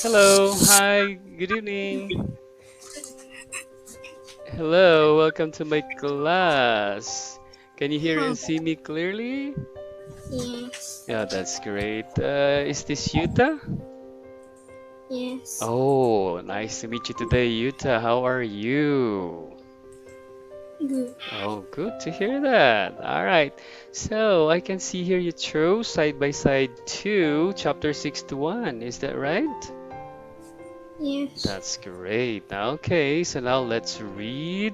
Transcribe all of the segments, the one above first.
Hello, hi, good evening. Hello, welcome to my class. Can you hear Huh. and see me clearly? Yes. Yeah, that's great. Is this Yuta? Yes. Oh, nice to meet you today, Yuta. How are you? Good. Oh, good to hear that. All right. So I can see here you chose side by side 2, chapter 6 to 1. Is that right? Yes. That's great. Okay, so now let's read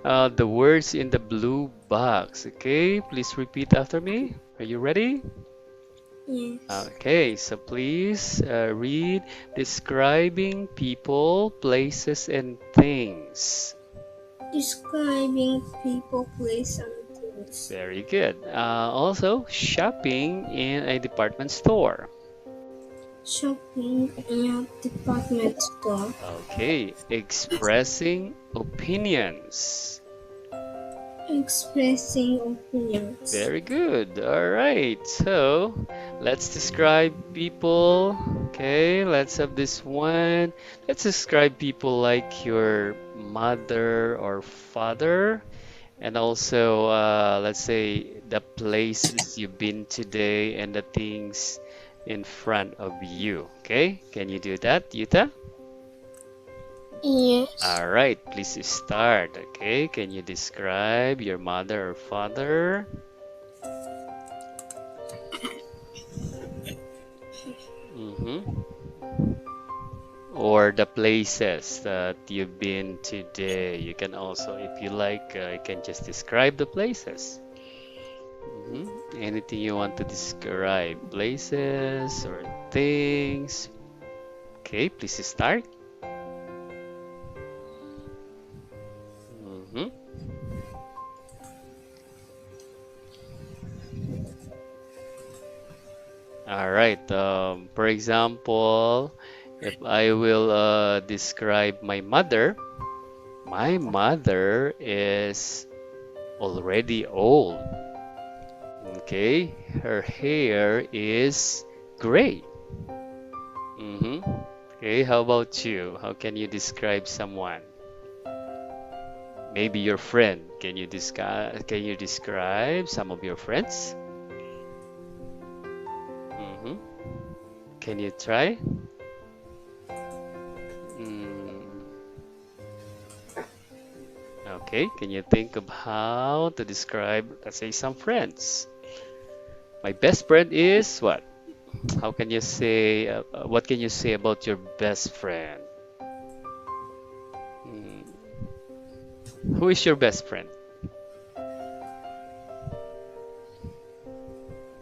the words in the blue box. Okay, please repeat after me. Are you ready? Yes. Okay, so please read describing people, places, and things. Describing people, place, and things. Very good. Also, shopping in a department store. Shopping in a department store. Okay, expressing opinions. Expressing opinions. Very good. All right. So let's describe people. Okay, let's have this one. Let's describe people like your mother or father, and also let's say the places you've been today and the things in front of you. Okay, can you do that, Yuta? Yes. All right, please start. Okay, can you describe your mother or father? Mm-hmm. Or the places that you've been today. You can also, if you like, you can just describe the places. Anything you want to describe, places or things. Okay, please start. hmm All right. For example, if I will describe my mother is already old. Okay, her hair is gray. Mm-hmm. Okay, how about you? How can you describe someone? Maybe your friend. Can you describe some of your friends? Mm-hmm. Can you try? Mm, okay, can you think of how to describe, let's say, some friends? My best friend is what? How can you say, what can you say about your best friend? Mm, who is your best friend?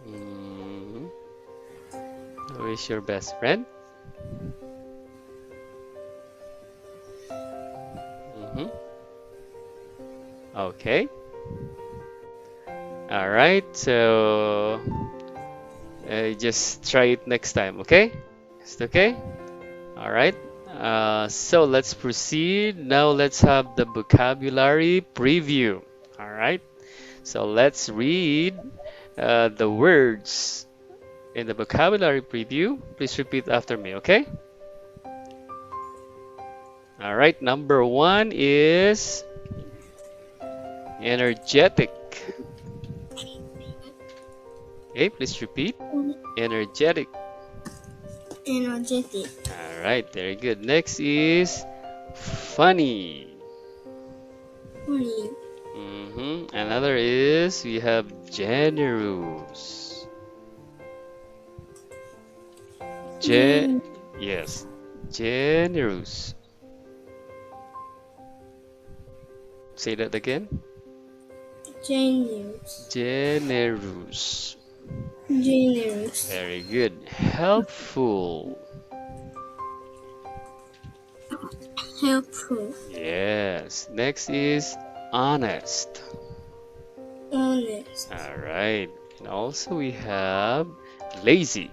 Mm, who is your best friend? Mm-hmm. Okay. All right. So just try it next time. Okay? Is it okay? All right. So let's proceed. Now let's have the vocabulary preview. All right. So let's read the words in the vocabulary preview. Please repeat after me. Okay? All right. Number one is energetic. Okay. Please repeat. Energetic. Energetic. All right, very good. Next is funny. Funny. Another is we have generous. Ge Gen- yes, generous. Say that again. Generous. Generous. Generous. Very good. Helpful. Helpful. Yes. Next is honest. Honest. All right. And also we have lazy.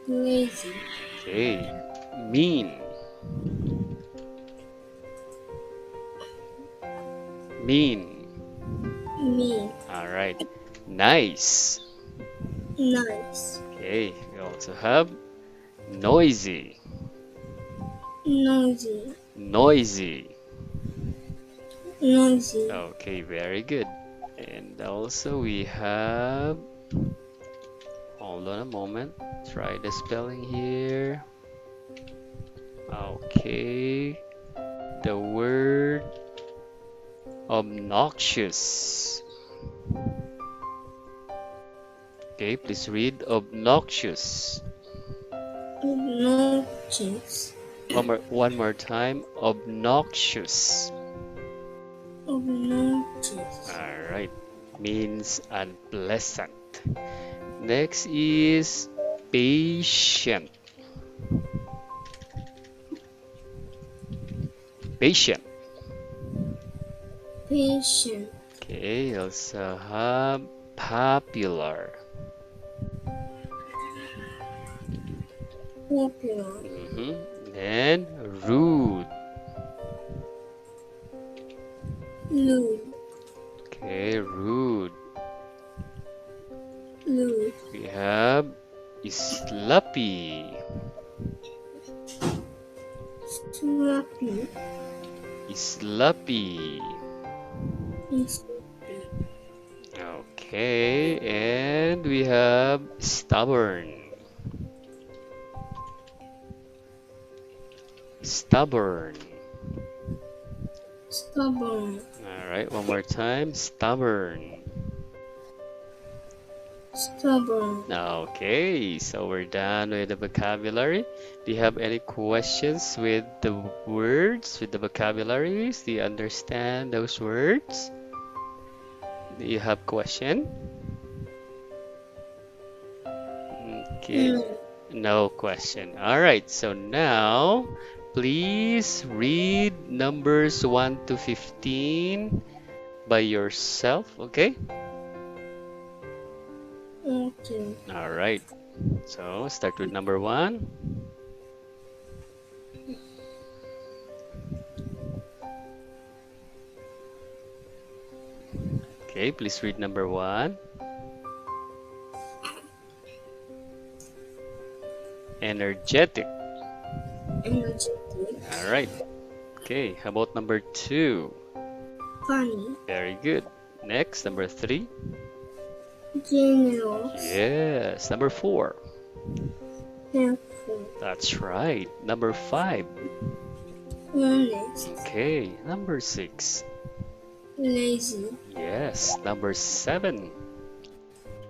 Lazy. Okay. Mean. Mean. Mean. All right. Nice. Nice. Okay. We also have Noisy. noisy, Noisy. noisy, Okay, very good. And also we have, hold on a moment, try the spelling here. Okay, the word obnoxious. Okay, please read obnoxious. obnoxious, One more time, obnoxious. obnoxious, All right, means unpleasant. Next is patient. Patient. patient, Okay, also have popular. popular, And rude. lewd, Okay, rude. lewd, We have sloppy. sloppy, Sloppy. sloppy, Okay, and we have stubborn. Stubborn. stubborn, All right, one more time. Stubborn. stubborn. Okay, so we're done with the vocabulary. Do you have any questions with the words, with the vocabularies? Do you understand those words? Do you have question? Okay, No, no question. All right, so now please read numbers 1 to 15 by yourself, okay? okay, All right, so start with number 1. Okay, please read number 1. Energetic. energetic, All right. Okay, how about number 2? funny, Very good. Next, number 3. generous, Yes, number 4. helpful, That's right. Number 5. honest, Okay, number 6. lazy, Yes, number 7.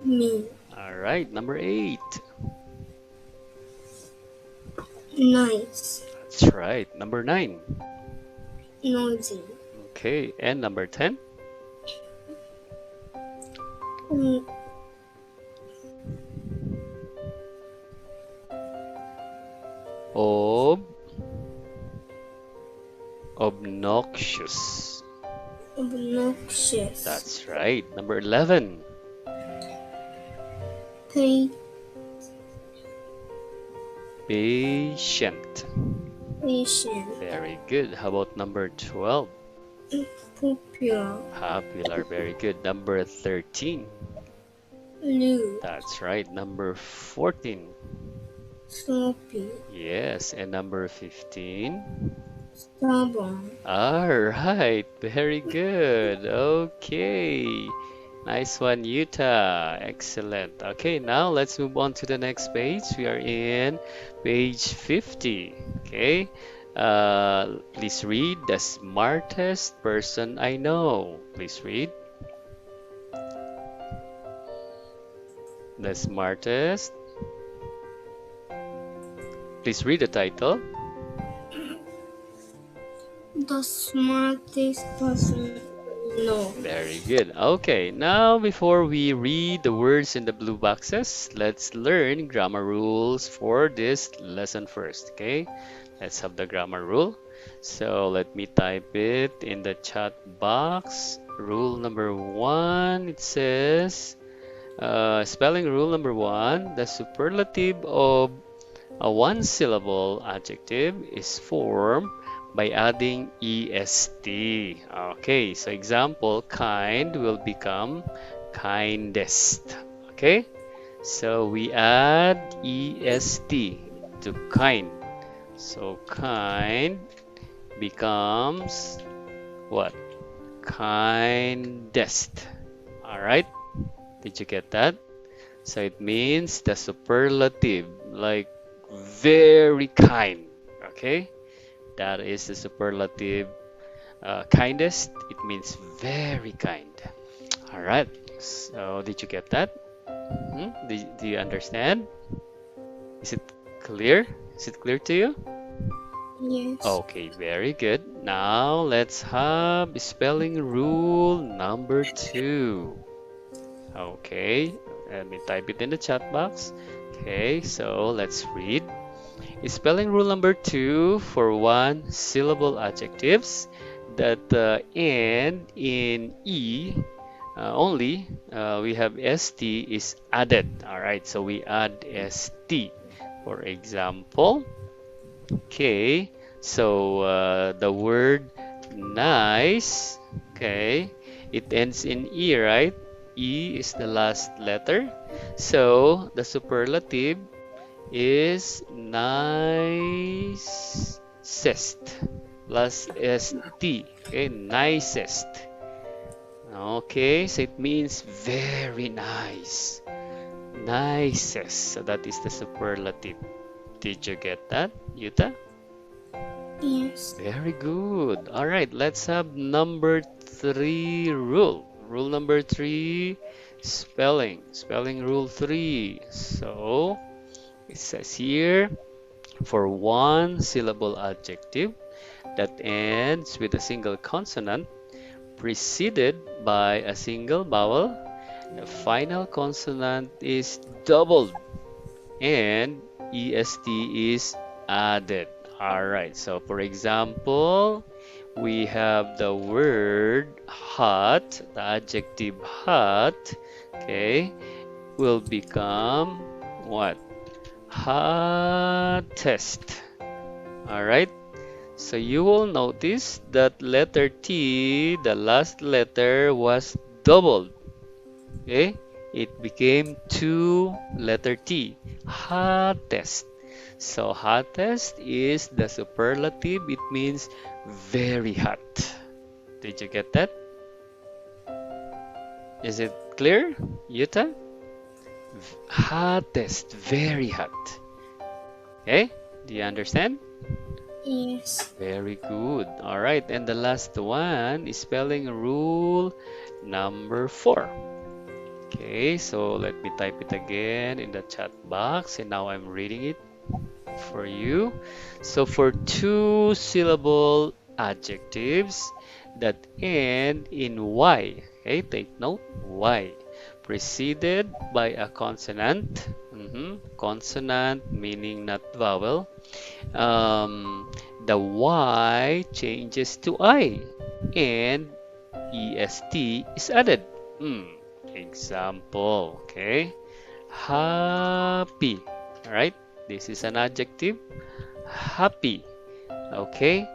mean, All right, number 8. nice, That's right. Number 9. noisy, Okay, and number 10. mm, Ob obnoxious. obnoxious, That's right. Number 11. pa- Patient. patient, Very good. How about number 12? popular, Popular. Very good. Number 13. lewd, That's right. Number 14. sloppy, Yes. And number 15. stubborn, All right. Very good. Okay. Nice one, Utah. Excellent. Okay, now let's move on to the next page. We are in page 50. Okay. Please read the smartest person I know. Please read the smartest. Please read the title. the smartest person I know. Very good. Okay, now before we read the words in the blue boxes, let's learn grammar rules for this lesson first. Okay, let's have the grammar rule. So let me type it in the chat box. Rule number 1, it says, spelling rule number 1, the superlative of a one-syllable adjective is formed by adding est. Okay, so example, kind will become kindest. Okay, so we add est to kind. So kind becomes what? Kindest. All right. Did you get that? So it means the superlative, like very kind. Okay. That is the superlative. Kindest, it means very kind. All right. So did you get that? Do you understand? Is it clear? Is it clear to you? Yes. Okay, very good. Now let's have spelling rule number two. Okay, let me type it in the chat box. Okay, so let's read. Spelling rule number two for one syllable adjectives that end in E only. We have ST is added. All right, so we add ST. For example, okay, so the word nice, okay, it ends in E, right? E is the last letter. So the superlative is nicest plus st. Okay, nicest. Okay, so it means very nice. Nicest. So that is the superlative. Did you get that, Yuta? Yes. Very good. All right, let's have number three rule. Rule number three, spelling. Spelling rule three. So it says here for one syllable adjective that ends with a single consonant preceded by a single vowel, the final consonant is doubled and est is added. All right, so for example, we have the word hot, the adjective hot, okay, will become what? Hottest. All right, so you will notice that letter T, the last letter was doubled. Okay, it became two letter T, hottest. So hottest is the superlative. It means very hot. Did you get that? Is it clear, Yuta? Hottest, very hot. Okay, do you understand? Yes. Very good. All right, and the last one is spelling rule number four. Okay, so let me type it again in the chat box, and now I'm reading it for you. So for two syllable adjectives that end in Y, okay, take note, Y, preceded by a consonant, consonant meaning not vowel, the Y changes to I and EST is added. Example, okay? Happy. All right? This is an adjective. Happy. Okay?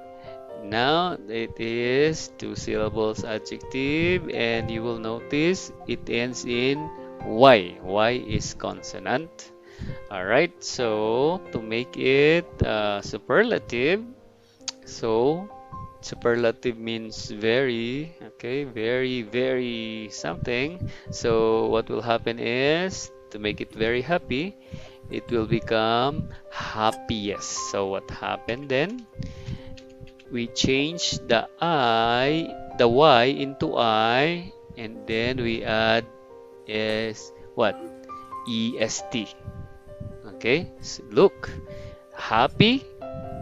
Now it is two syllables adjective and you will notice it ends in Y. Y is consonant. All right, so to make it superlative, so superlative means very, okay, very, very something. So what will happen is to make it very happy, it will become happiest. So what happened then? We change the Y into I, and then we add is what? EST. Okay, so look, happy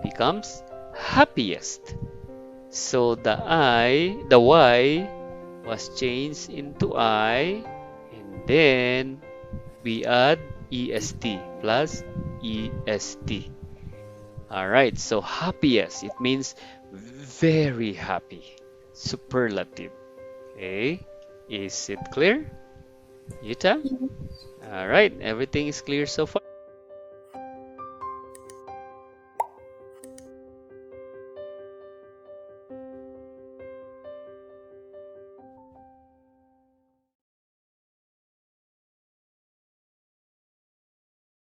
becomes happiest. So the Y was changed into I, and then we add EST plus EST. All right, so happiest, it means very happy, superlative. Okay, is it clear, Yuta? All right, everything is clear so far.